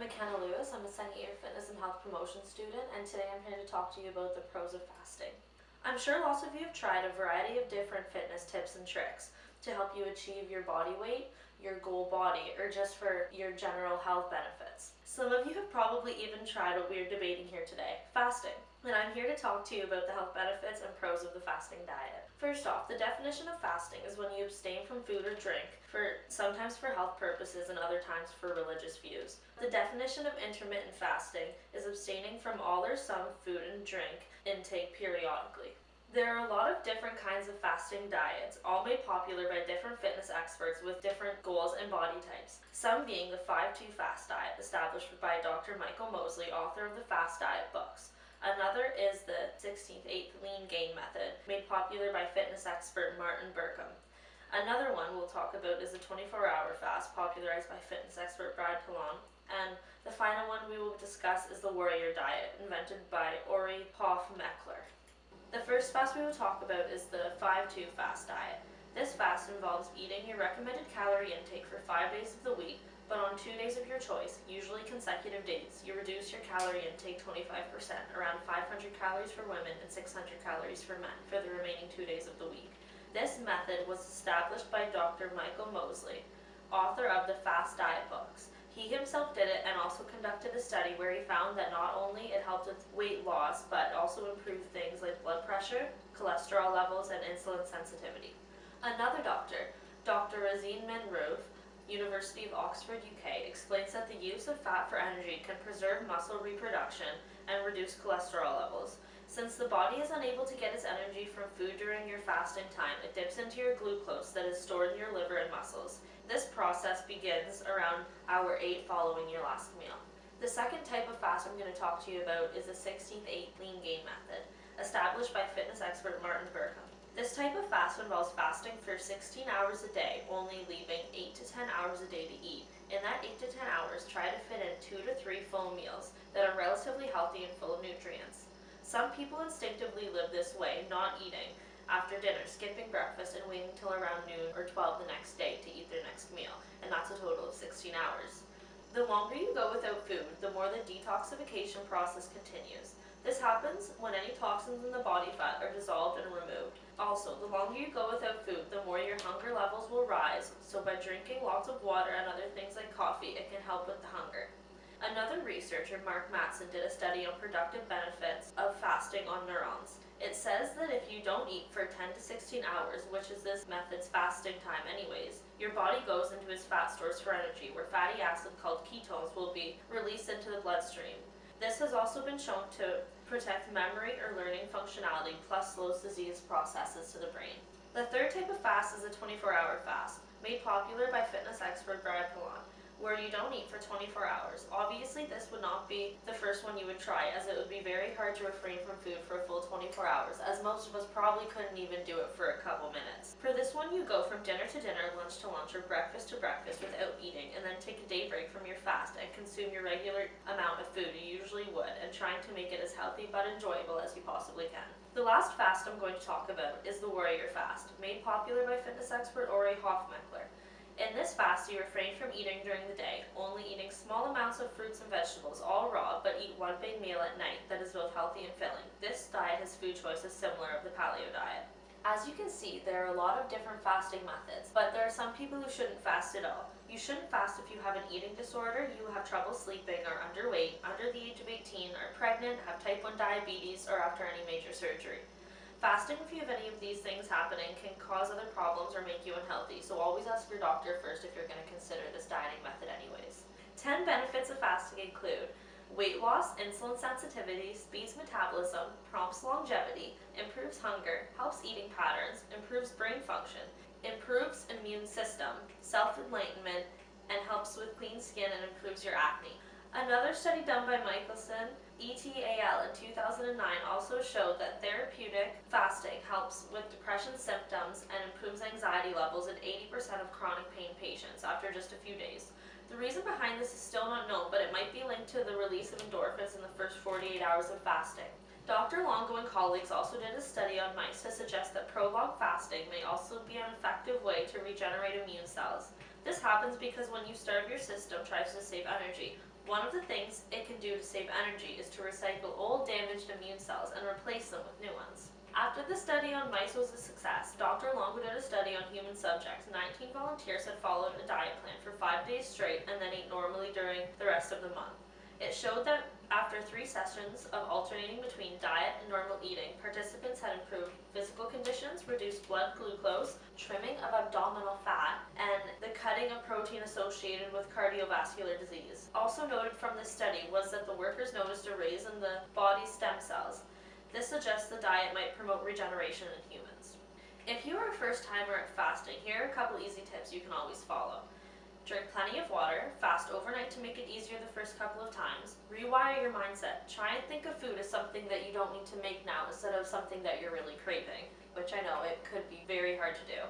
I'm McKenna Lewis. I'm a second-year fitness and health promotion student, and today I'm here to talk to you about the pros of fasting. I'm sure lots of you have tried a variety of different fitness tips and tricks to help you achieve your body weight, your goal body, or just for your general health benefits. Some of you have probably even tried what we're debating here today, fasting. And I'm here to talk to you about the health benefits and pros of the fasting diet. First off, the definition of fasting is when you abstain from food or drink, sometimes for health purposes and other times for religious views. The definition of intermittent fasting is abstaining from all or some food and drink intake periodically. There are a lot of different kinds of fasting diets, all made popular by different fitness experts with different goals and body types. Some being the 5-2 fast diet, established by Dr. Michael Mosley, author of the Fast Diet books. Another is the 16th-8th lean gain method, made popular by fitness expert Martin Burkham. Another one we'll talk about is the 24-hour fast, popularized by fitness expert Brad Pilon. And the final one we will discuss is the warrior diet, invented by Ori Hofmeckler. The first fast we will talk about is the 5-2 fast diet. This fast involves eating your recommended calorie intake for 5 days of the week, but on 2 days of your choice, usually consecutive days, you reduce your calorie intake 25%, around 500 calories for women and 600 calories for men, for the remaining 2 days of the week. This method was established by Dr. Michael Mosley, author of the Fast Diet books. He himself did it and also conducted a study where he found that not only it helped with weight loss, but also improved things like blood pressure, cholesterol levels, and insulin sensitivity. Another doctor, Dr. Razine Menroof, University of Oxford, UK, explains that the use of fat for energy can preserve muscle reproduction and reduce cholesterol levels. Since the body is unable to get its energy from food during your fasting time, it dips into your glucose that is stored in your liver and muscles. This process begins around hour 8 following your last meal. The second type of fast I'm going to talk to you about is the 16th-8th lean gain method, established by fitness expert Martin Burkham. This type of fast involves fasting for 16 hours a day, only leaving 8 to 10 hours a day to eat. In that 8 to 10 hours, try to fit in 2 to 3 full meals that are relatively healthy and full of nutrients. Some people instinctively live this way, not eating after dinner, skipping breakfast, and waiting until around noon or 12 the next day to eat their next meal, and that's a total of 16 hours. The longer you go without food, the more the detoxification process continues. This happens when any toxins in the body fat are dissolved and removed. Also, the longer you go without food, the more your hunger levels will rise, so by drinking lots of water and other things like coffee, it can help with the hunger. Another researcher, Mark Matson, did a study on productive benefits of fasting on neurons. It says that if you don't eat for 10 to 16 hours, which is this method's fasting time anyways, your body goes into its fat stores for energy, where fatty acid called ketones will be released into the bloodstream. This has also been shown to protect memory or learning functionality, plus slows disease processes to the brain. The third type of fast is a 24-hour fast, made popular by fitness expert Brad Pilon, where you don't eat for 24 hours. Obviously, this would not be the first one you would try, as it would be very hard to refrain from food for a full 24 hours, as most of us probably couldn't even do it for a couple minutes. For this one, you go from dinner to dinner, lunch to lunch, or breakfast to breakfast without eating, and then take a day break from your fast and consume your regular amount of food you usually would, and trying to make it as healthy but enjoyable as you possibly can. The last fast I'm going to talk about is the warrior fast, made popular by fitness expert Ori Hofmeckler. In this fast, you refrain from eating during the day, only eating small amounts of fruits and vegetables, all raw, but eat one big meal at night that is both healthy and filling. This diet has food choices similar of the paleo diet. As you can see, there are a lot of different fasting methods, but there are some people who shouldn't fast at all. You shouldn't fast if you have an eating disorder, you have trouble sleeping, are underweight, under the age of 18, are pregnant, have type 1 diabetes, or after any major surgery. Fasting, if you have any of these things happening, can cause other problems or make you unhealthy, so always ask your doctor first if you're going to consider this dieting method anyways. 10 benefits of fasting include weight loss, insulin sensitivity, speeds metabolism, prompts longevity, improves hunger, helps eating patterns, improves brain function, improves immune system, self-enlightenment, and helps with clean skin and improves your acne. Another study done by Michelson et al. In 2009 also showed that therapeutic fasting helps with depression symptoms and improves anxiety levels in 80% of chronic pain patients after just a few days. The reason behind this is still not known, but it might be linked to the release of endorphins in the first 48 hours of fasting. Dr. Longo and colleagues also did a study on mice to suggest that prolonged fasting may also be an effective way to regenerate immune cells. This happens because when you starve, your system tries to save energy, One of the things it can do to save energy is to recycle old damaged immune cells and replace them with new ones. After the study on mice was a success, Dr. Longo did a study on human subjects. 19 volunteers had followed a diet plan for 5 days straight and then ate normally during the rest of the month. It showed that after 3 sessions of alternating between diet and normal eating, participants had improved physical conditions, reduced blood glucose, trimming of abdominal fat, and the cutting of protein associated with cardiovascular disease. Also noted from this study was that the workers noticed a raise in the body's stem cells. This suggests the diet might promote regeneration in humans. If you are a first timer at fasting, here are a couple easy tips you can always follow. Drink plenty of water, fast overnight to make it easier the first couple of times. Rewire your mindset. Try and think of food as something that you don't need to make now instead of something that you're really craving, which I know it could be very hard to do.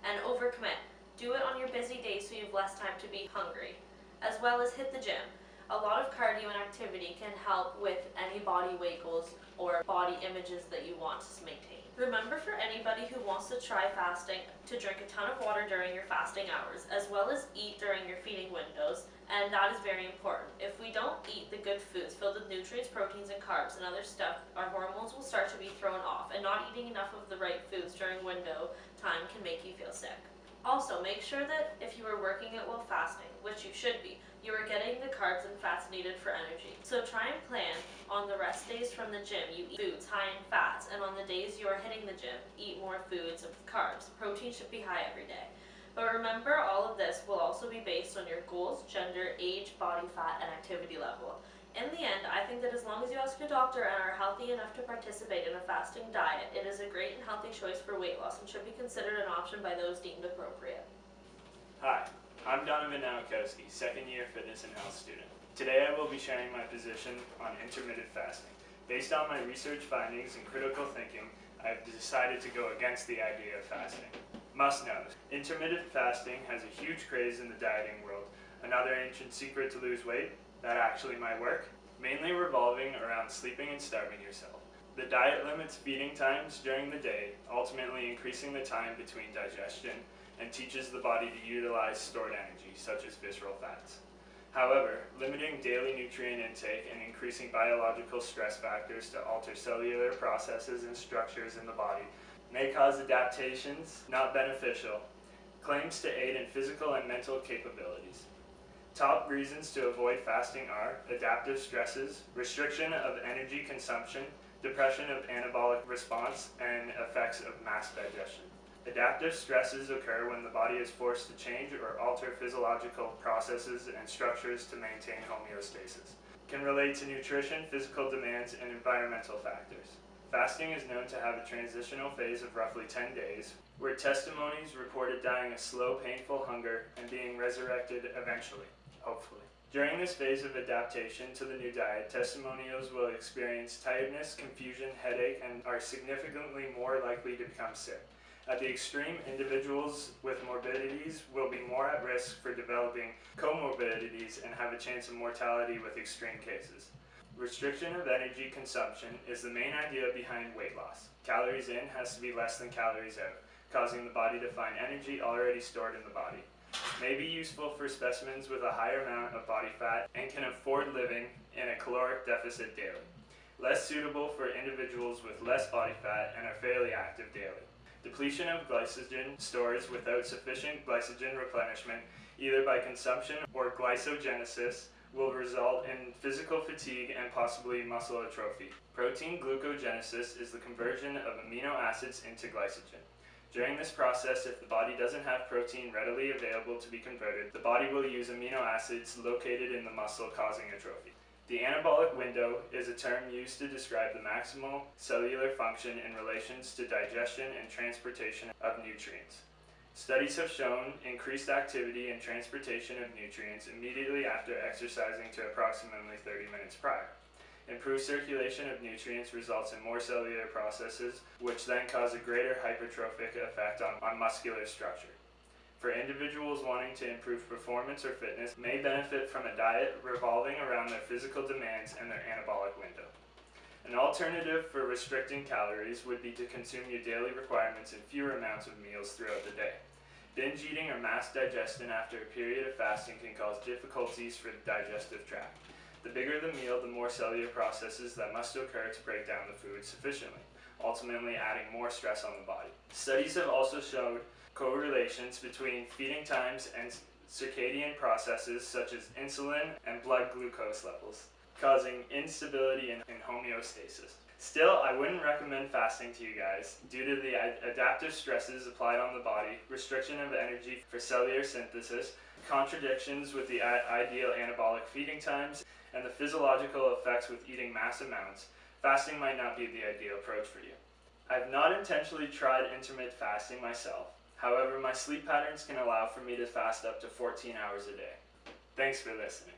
And overcommit. Do it on your busy days so you have less time to be hungry. As well as hit the gym. A lot of cardio and activity can help with any body weight goals or body images that you want to maintain. Remember, for anybody who wants to try fasting, to drink a ton of water during your fasting hours, as well as eat during your feeding windows, and that is very important. If we don't eat the good foods filled with nutrients, proteins, and carbs and other stuff, our hormones will start to be thrown off, and not eating enough of the right foods during window time can make you feel sick. Also, make sure that if you are working out while fasting, which you should be, you are getting the carbs and fats needed for energy. So try and plan on the rest days from the gym, you eat foods high in fats, and on the days you are hitting the gym, eat more foods with carbs. Protein should be high every day. But remember, all of this will also be based on your goals, gender, age, body fat, and activity level. In the end, I think that as long as you ask your doctor and are healthy enough to participate in a fasting diet, it is a great and healthy choice for weight loss and should be considered an option by those deemed appropriate. Hi, I'm Donovan Nowakowski, second year fitness and health student. Today I will be sharing my position on intermittent fasting. Based on my research findings and critical thinking, I have decided to go against the idea of fasting. Must know, intermittent fasting has a huge craze in the dieting world. Another ancient secret to lose weight, that actually might work, mainly revolving around sleeping and starving yourself. The diet limits feeding times during the day, ultimately increasing the time between digestion, and teaches the body to utilize stored energy, such as visceral fats. However, limiting daily nutrient intake and increasing biological stress factors to alter cellular processes and structures in the body may cause adaptations not beneficial. Claims to aid in physical and mental capabilities. Top reasons to avoid fasting are adaptive stresses, restriction of energy consumption, depression of anabolic response, and effects of mass digestion. Adaptive stresses occur when the body is forced to change or alter physiological processes and structures to maintain homeostasis. Can relate to nutrition, physical demands, and environmental factors. Fasting is known to have a transitional phase of roughly 10 days, where testimonies reported dying a slow, painful hunger and being resurrected eventually, hopefully. During this phase of adaptation to the new diet, testimonials will experience tiredness, confusion, headache, and are significantly more likely to become sick. At the extreme, individuals with morbidities will be more at risk for developing comorbidities and have a chance of mortality with extreme cases. Restriction of energy consumption is the main idea behind weight loss. Calories in has to be less than calories out, causing the body to find energy already stored in the body. May be useful for specimens with a higher amount of body fat and can afford living in a caloric deficit daily. Less suitable for individuals with less body fat and are fairly active daily. Depletion of glycogen stores without sufficient glycogen replenishment, either by consumption or glycogenesis, will result in physical fatigue and possibly muscle atrophy. Protein glucogenesis is the conversion of amino acids into glycogen. During this process, if the body doesn't have protein readily available to be converted, the body will use amino acids located in the muscle, causing atrophy. The anabolic window is a term used to describe the maximal cellular function in relations to digestion and transportation of nutrients. Studies have shown increased activity and transportation of nutrients immediately after exercising to approximately 30 minutes prior. Improved circulation of nutrients results in more cellular processes, which then cause a greater hypertrophic effect on muscular structure. For individuals wanting to improve performance or fitness, may benefit from a diet revolving around their physical demands and their anabolic window. An alternative for restricting calories would be to consume your daily requirements in fewer amounts of meals throughout the day. Binge eating or mass digestion after a period of fasting can cause difficulties for the digestive tract. The bigger the meal, the more cellular processes that must occur to break down the food sufficiently, ultimately adding more stress on the body. Studies have also showed correlations between feeding times and circadian processes such as insulin and blood glucose levels, causing instability and homeostasis. Still, I wouldn't recommend fasting to you guys due to the adaptive stresses applied on the body, restriction of energy for cellular synthesis, contradictions with the ideal anabolic feeding times, and the physiological effects with eating mass amounts. Fasting might not be the ideal approach for you. I've not intentionally tried intermittent fasting myself. However, my sleep patterns can allow for me to fast up to 14 hours a day. Thanks for listening.